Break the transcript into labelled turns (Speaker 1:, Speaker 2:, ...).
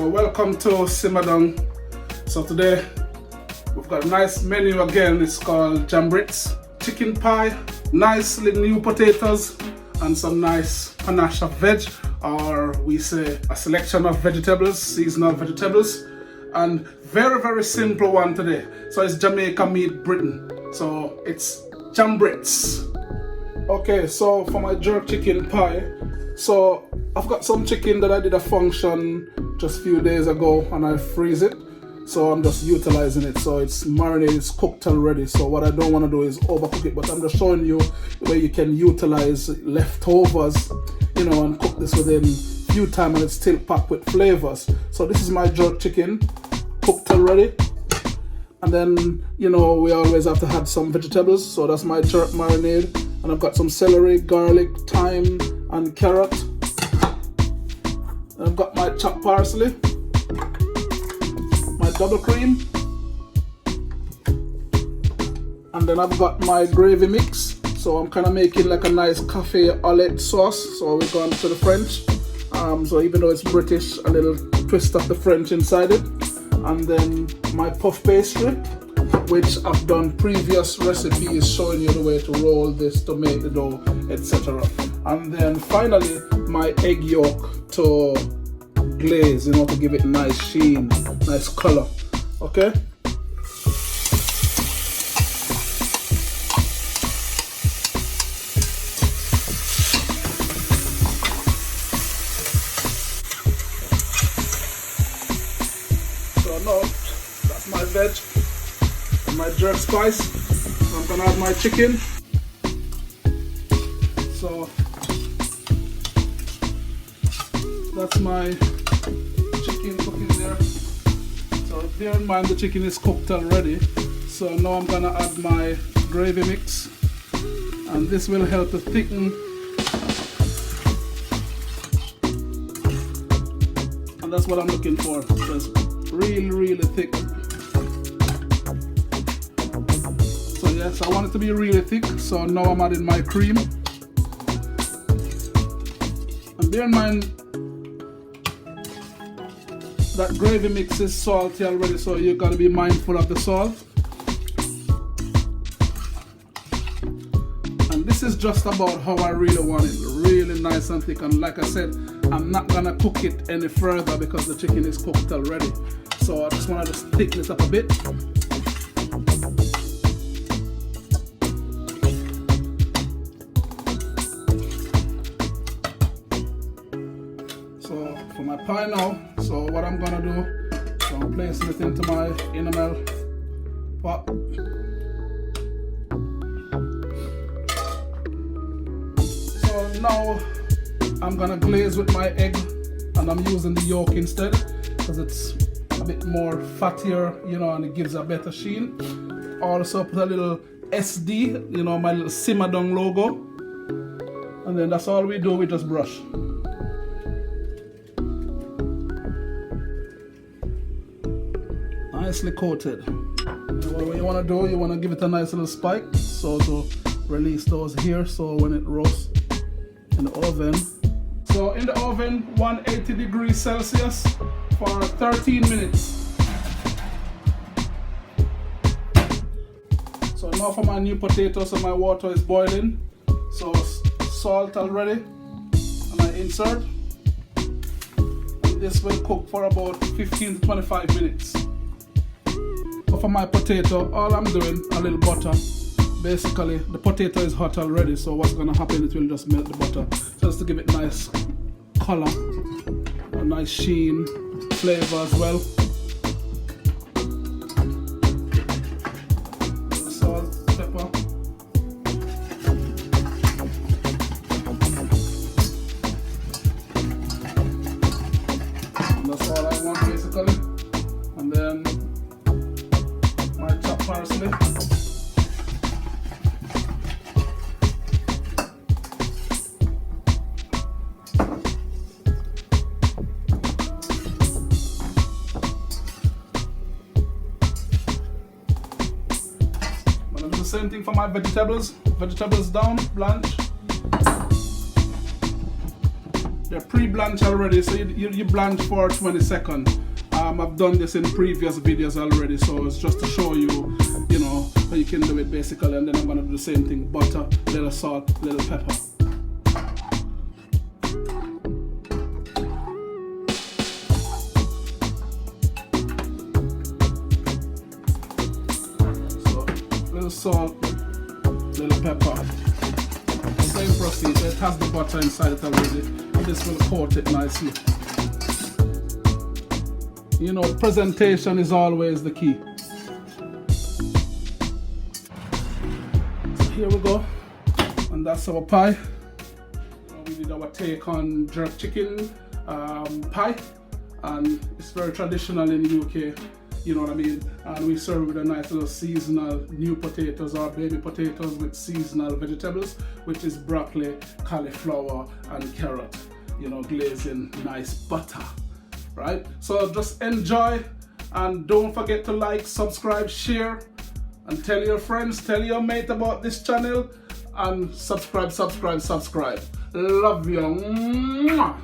Speaker 1: So welcome to Simmer Down. So today we've got a nice menu again. It's called Jambrits, chicken pie, nice little new potatoes, and some nice panache of veg, or we say a selection of vegetables, seasonal vegetables, and very simple one today. So it's Jamaica meat Britain. So it's Jambrits. Okay, so for my jerk chicken pie, so I've got some chicken that I did a function just a few days ago and I freeze it. So I'm just utilizing it. So it's marinated, it's cooked already. So what I don't want to do is overcook it, but I'm just showing you where you can utilize leftovers, you know, and cook this within a few times and it's still packed with flavors. So this is my jerk chicken, cooked already. And then, you know, we always have to add some vegetables. So that's my jerk marinade. And I've got some celery, garlic, thyme, and carrot. And I've got my chopped parsley, my double cream, and then I've got my gravy mix. So I'm kind of making like a nice cafe au lait sauce. So we're going to the French. So even though it's British, a little twist of the French inside it. And then my puff pastry, which I've done previous recipes showing you the way to roll this, to make the dough, etc. And then finally my egg yolk to glaze, you know, to give it nice sheen, nice color. Okay. So now that's my veg, my jerk spice. I'm gonna add my chicken. So that's my chicken cooking there. So bear in mind the chicken is cooked already. So now I'm gonna add my gravy mix, and this will help to thicken. And that's what I'm looking for. Just really thick. So yes, I want it to be really thick. So now I'm adding my cream. And bear in mind that gravy mix is salty already, so you gotta be mindful of the salt. And this is just about how I really want it, really nice and thick. And like I said, I'm not gonna cook it any further because the chicken is cooked already. So I just wanna just thicken it up a bit. So for my pie now, so what I'm gonna do, so I'm placing it into my enamel pot. So now I'm gonna glaze with my egg, and I'm using the yolk instead because it's a bit more fattier, you know, and it gives a better sheen. Also put a little SD, you know, my little Simmer Down logo, and then that's all we do, we just brush. Nicely coated. And what you want to do, you want to give it a nice little spike, so to release those here, so when it roasts in the oven. So in the oven, 180 degrees Celsius for 13 minutes. So now for my new potatoes, so my water is boiling. So salt already, and I insert. And this will cook for about 15 to 25 minutes. For my potato, all I'm doing, a little butter. Basically, the potato is hot already, so what's gonna happen, it will just melt the butter. Just to give it nice color, a nice sheen, flavor as well. Salt, pepper. And that's all I want basically. And then my chopped parsley. Same thing for my vegetables. Vegetables down, blanch. They're pre-blanched already, so you blanch for 20 seconds. I've done this in previous videos already, so it's just to show you, you know, how you can do it basically. And then I'm gonna do the same thing: butter, little salt, little pepper. So little salt, little pepper. Same procedure. It has the butter inside it already, and this will coat it nicely. You know, presentation is always the key. So here we go, and that's our pie. We did our take on jerk chicken pie, and it's very traditional in the UK. You know what I mean? And we serve with a nice little seasonal new potatoes or baby potatoes with seasonal vegetables, which is broccoli, cauliflower, and carrot. You know, glazing nice butter. Right? So just enjoy, and don't forget to like, subscribe, share, and tell your friends, tell your mate about this channel, and subscribe. Love you. Mwah.